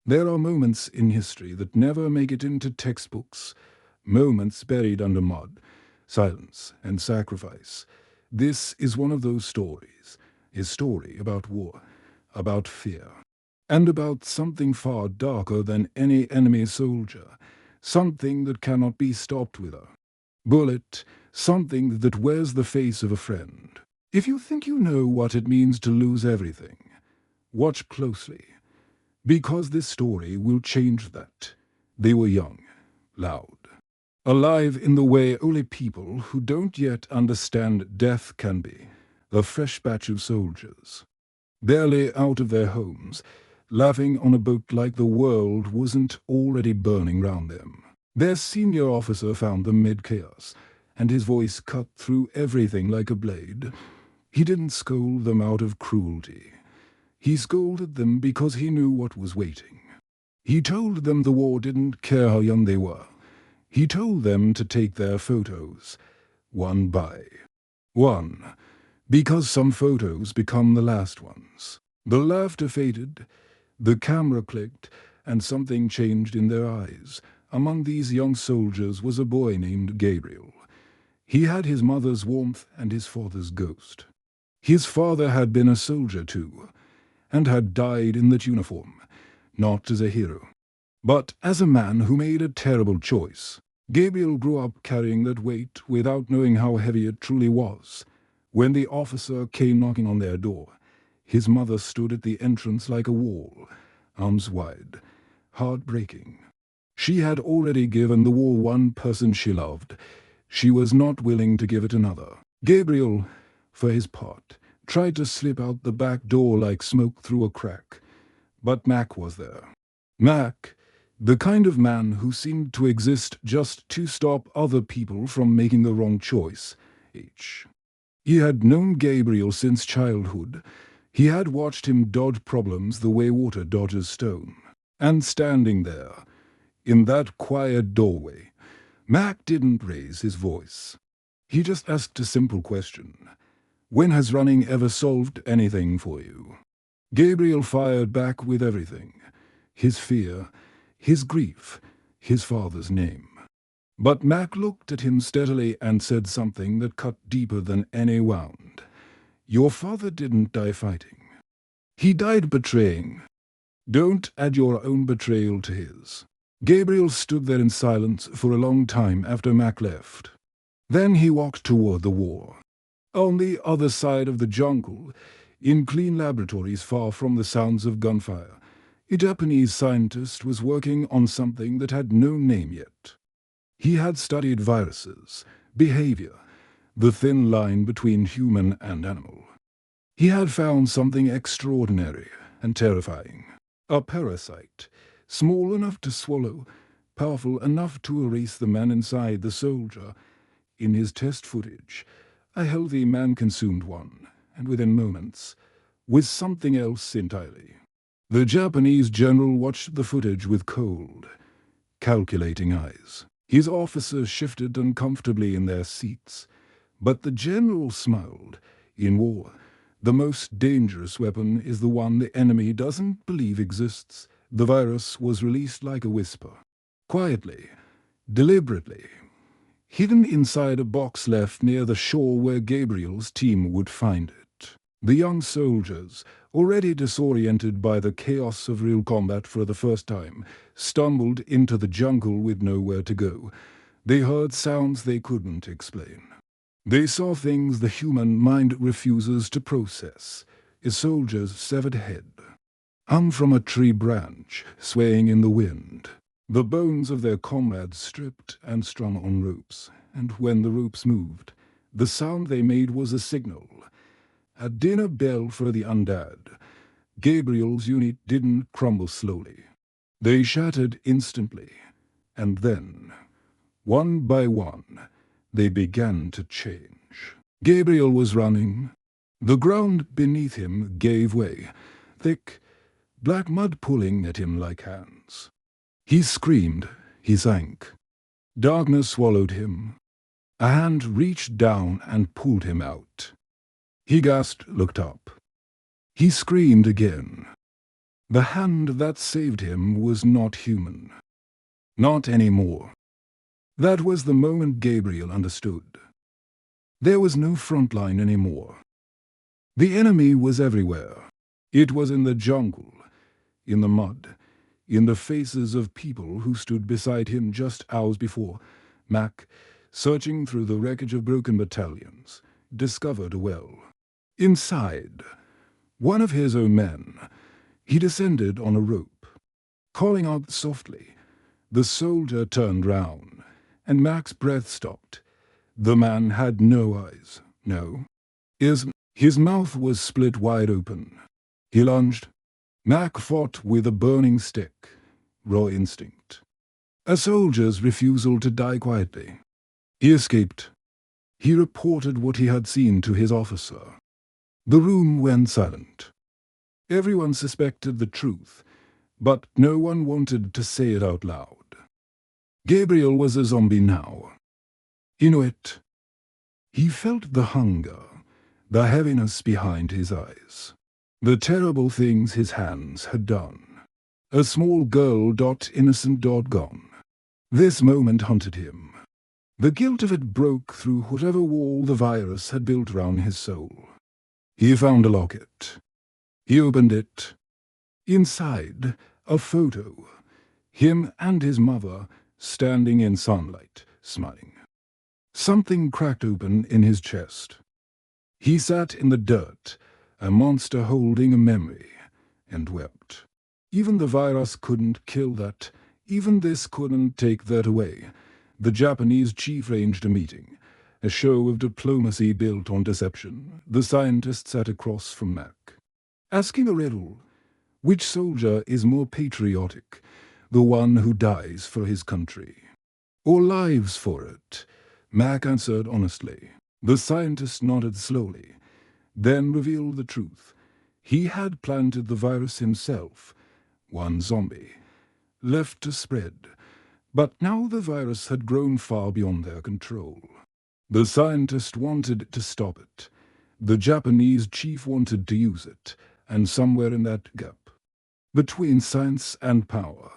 There are moments in history that never make it into textbooks, moments buried under mud, silence, and sacrifice. This is one of those stories, a story about war, about fear, and about something far darker than any enemy soldier, something that cannot be stopped with a bullet, something that wears the face of a friend. If you think you know what it means to lose everything, watch closely, because this story will change that. They were young, loud, alive in the way only people who don't yet understand death can be. A fresh batch of soldiers, barely out of their homes, laughing on a boat like the world wasn't already burning round them. Their senior officer found them mid-chaos, and his voice cut through everything like a blade. He didn't scold them out of cruelty. He scolded them because he knew what was waiting. He told them the war didn't care how young they were. He told them to take their photos, one by one, because some photos become the last ones. The laughter faded, the camera clicked, and something changed in their eyes. Among these young soldiers was a boy named Gabriel. He had his mother's warmth and his father's ghost. His father had been a soldier too, and had died in that uniform, not as a hero, but as a man who made a terrible choice. Gabriel grew up carrying that weight without knowing how heavy it truly was. When the officer came knocking on their door, his mother stood at the entrance like a wall, arms wide, heartbreaking. She had already given the war one person she loved. She was not willing to give it another. Gabriel, for his part, tried to slip out the back door like smoke through a crack. But Mac was there. Mac, the kind of man who seemed to exist just to stop other people from making the wrong choice. He had known Gabriel since childhood. He had watched him dodge problems the way water dodges stone. And standing there, in that quiet doorway, Mac didn't raise his voice. He just asked a simple question. When has running ever solved anything for you? Gabriel fired back with everything. His fear, his grief, his father's name. But Mac looked at him steadily and said something that cut deeper than any wound. Your father didn't die fighting. He died betraying. Don't add your own betrayal to his. Gabriel stood there in silence for a long time after Mac left. Then he walked toward the war. On the other side of the jungle, in clean laboratories far from the sounds of gunfire, a Japanese scientist was working on something that had no name yet. He had studied viruses, behavior, the thin line between human and animal. He had found something extraordinary and terrifying. A parasite, small enough to swallow, powerful enough to erase the man inside the soldier. In his test footage, a healthy man consumed one, and within moments, was something else entirely. The Japanese general watched the footage with cold, calculating eyes. His officers shifted uncomfortably in their seats, but the general smiled. In war, the most dangerous weapon is the one the enemy doesn't believe exists. The virus was released like a whisper, quietly, deliberately, hidden inside a box left near the shore where Gabriel's team would find it. The young soldiers, already disoriented by the chaos of real combat for the first time, stumbled into the jungle with nowhere to go. They heard sounds they couldn't explain. They saw things the human mind refuses to process. A soldier's severed head hung from a tree branch, swaying in the wind. The bones of their comrades stripped and strung on ropes, and when the ropes moved, the sound they made was a signal, a dinner bell for the undead. Gabriel's unit didn't crumble slowly. They shattered instantly, and then, one by one, they began to change. Gabriel was running. The ground beneath him gave way, thick, black mud pulling at him like hands. He screamed, he sank. Darkness swallowed him. A hand reached down and pulled him out. He gasped, looked up. He screamed again. The hand that saved him was not human. Not anymore. That was the moment Gabriel understood. There was no front line anymore. The enemy was everywhere. It was in the jungle, in the mud, in the faces of people who stood beside him just hours before. Mac, searching through the wreckage of broken battalions, discovered a well. Inside, one of his own men, he descended on a rope. Calling out softly, the soldier turned round, and Mac's breath stopped. The man had no eyes, no ears. His mouth was split wide open. He lunged. Mac fought with a burning stick, raw instinct. A soldier's refusal to die quietly. He escaped. He reported what he had seen to his officer. The room went silent. Everyone suspected the truth, but no one wanted to say it out loud. Gabriel was a zombie now. He knew it. He felt the hunger, the heaviness behind his eyes, the terrible things his hands had done. A small girl, innocent, gone. This moment haunted him. The guilt of it broke through whatever wall the virus had built round his soul. He found a locket. He opened it. Inside, a photo. Him and his mother standing in sunlight, smiling. Something cracked open in his chest. He sat in the dirt, a monster holding a memory, and wept. Even the virus couldn't kill that. Even this couldn't take that away. The Japanese chief arranged a meeting, a show of diplomacy built on deception. The scientist sat across from Mac, asking a riddle. Which soldier is more patriotic, the one who dies for his country, or lives for it? Mac answered honestly. The scientist nodded slowly, then revealed the truth. He had planted the virus himself, one zombie, left to spread. But now the virus had grown far beyond their control. The scientist wanted to stop it. The Japanese chief wanted to use it, and somewhere in that gap, between science and power,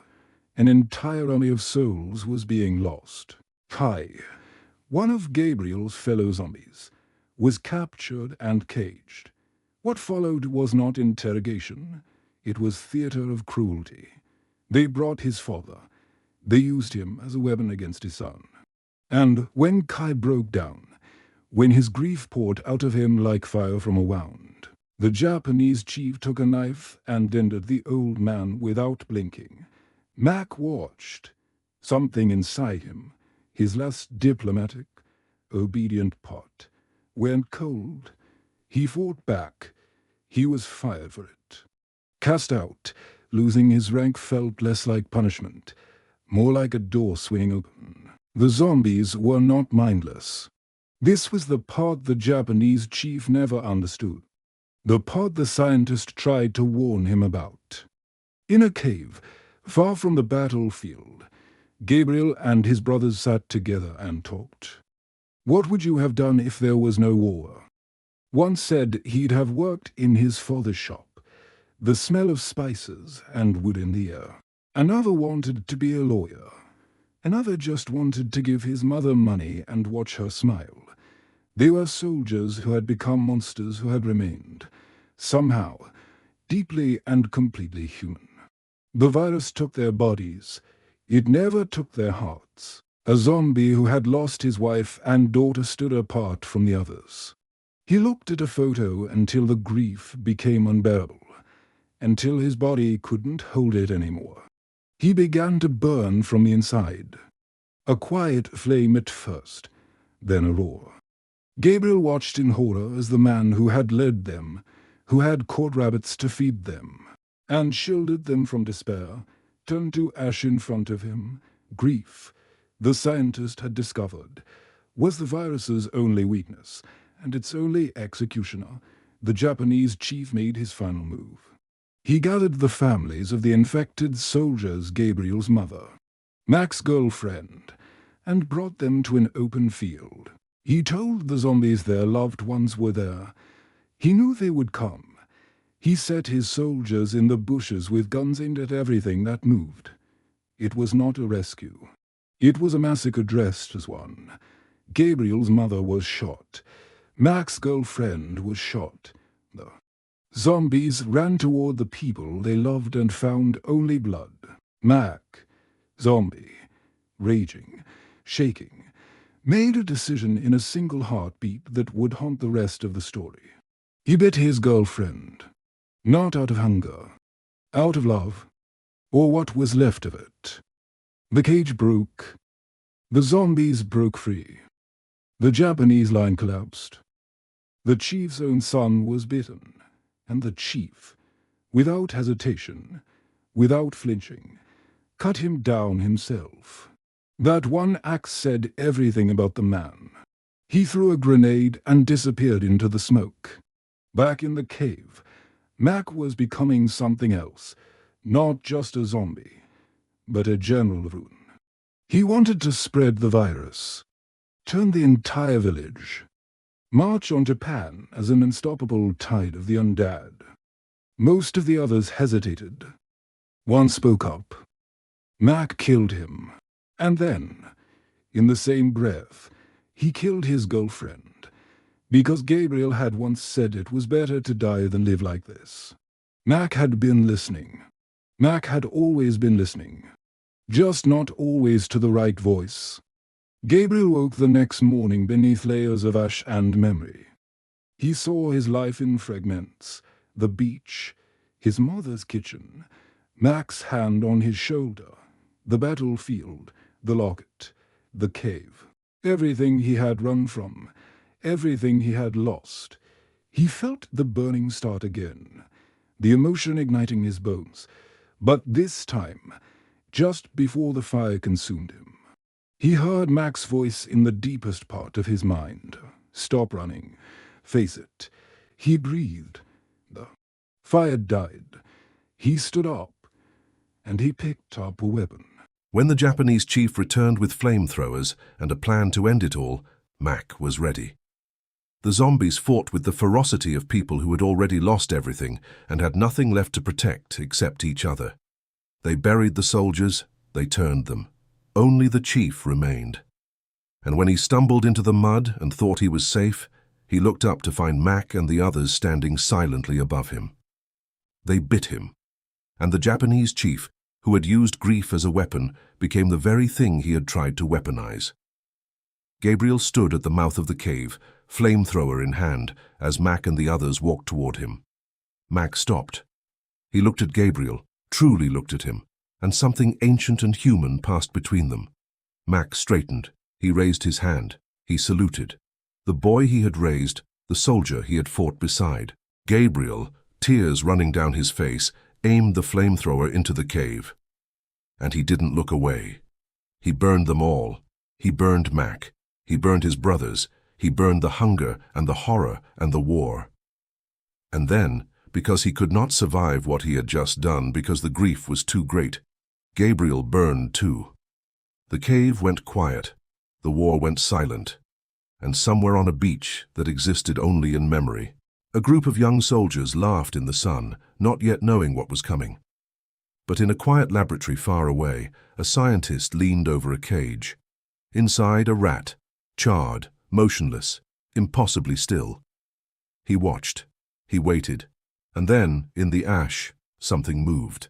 an entire army of souls was being lost. Kai, one of Gabriel's fellow zombies, was captured and caged. What followed was not interrogation. It was theater of cruelty. They brought his father. They used him as a weapon against his son. And when Kai broke down, when his grief poured out of him like fire from a wound, the Japanese chief took a knife and ended the old man without blinking. Mac watched. Something inside him, his less diplomatic, obedient part, went cold. He fought back. He was fired for it. Cast out, losing his rank felt less like punishment, more like a door swinging open. The zombies were not mindless. This was the part the Japanese chief never understood, the part the scientist tried to warn him about. In a cave, far from the battlefield, Gabriel and his brothers sat together and talked. What would you have done if there was no war? One said he'd have worked in his father's shop, the smell of spices and wood in the air. Another wanted to be a lawyer. Another just wanted to give his mother money and watch her smile. They were soldiers who had become monsters who had remained, somehow, deeply and completely human. The virus took their bodies. It never took their hearts. A zombie who had lost his wife and daughter stood apart from the others. He looked at a photo until the grief became unbearable, until his body couldn't hold it anymore. He began to burn from the inside. A quiet flame at first, then a roar. Gabriel watched in horror as the man who had led them, who had caught rabbits to feed them, and shielded them from despair, turned to ash in front of him. Grief, the scientist had discovered, was the virus's only weakness, and its only executioner. The Japanese chief made his final move. He gathered the families of the infected soldiers, Gabriel's mother, Mac's girlfriend, and brought them to an open field. He told the zombies their loved ones were there. He knew they would come. He set his soldiers in the bushes with guns aimed at everything that moved. It was not a rescue. It was a massacre dressed as one. Gabriel's mother was shot. Mac's girlfriend was shot. The zombies ran toward the people they loved and found only blood. Mac, zombie, raging, shaking, made a decision in a single heartbeat that would haunt the rest of the story. He bit his girlfriend, not out of hunger, out of love, or what was left of it. The cage broke. The zombies broke free. The Japanese line collapsed. The chief's own son was bitten, and the chief, without hesitation, without flinching, cut him down himself. That one axe said everything about the man. He threw a grenade and disappeared into the smoke. Back in the cave, Mac was becoming something else, not just a zombie, but a general rune. He wanted to spread the virus, turn the entire village, march on Japan as an unstoppable tide of the undead. Most of the others hesitated. One spoke up. Mac killed him, and then, in the same breath, he killed his girlfriend, because Gabriel had once said it was better to die than live like this. Mac had been listening. Mac had always been listening, just not always to the right voice. Gabriel woke the next morning beneath layers of ash and memory. He saw his life in fragments, the beach, his mother's kitchen, Mac's hand on his shoulder, the battlefield, the locket, the cave, everything he had run from, everything he had lost. He felt the burning start again, the emotion igniting his bones, but this time, just before the fire consumed him. He heard Mac's voice in the deepest part of his mind. Stop running. Face it. He breathed. The fire died. He stood up, and he picked up a weapon. When the Japanese chief returned with flamethrowers and a plan to end it all, Mac was ready. The zombies fought with the ferocity of people who had already lost everything and had nothing left to protect except each other. They buried the soldiers, they turned them. Only the chief remained. And when he stumbled into the mud and thought he was safe, he looked up to find Mac and the others standing silently above him. They bit him, and the Japanese chief, who had used grief as a weapon, became the very thing he had tried to weaponize. Gabriel stood at the mouth of the cave, flamethrower in hand, as Mac and the others walked toward him. Mac stopped. He looked at Gabriel, truly looked at him, and something ancient and human passed between them. Mac straightened. He raised his hand. He saluted. The boy he had raised, the soldier he had fought beside. Gabriel, tears running down his face, aimed the flamethrower into the cave. And he didn't look away. He burned them all. He burned Mac. He burned his brothers. He burned the hunger and the horror and the war. And then, because he could not survive what he had just done because the grief was too great, Gabriel burned too. The cave went quiet. The war went silent. And somewhere on a beach that existed only in memory, a group of young soldiers laughed in the sun, not yet knowing what was coming. But in a quiet laboratory far away, a scientist leaned over a cage. Inside, a rat, charred, motionless, impossibly still. He watched. He waited. And then, in the ash, something moved.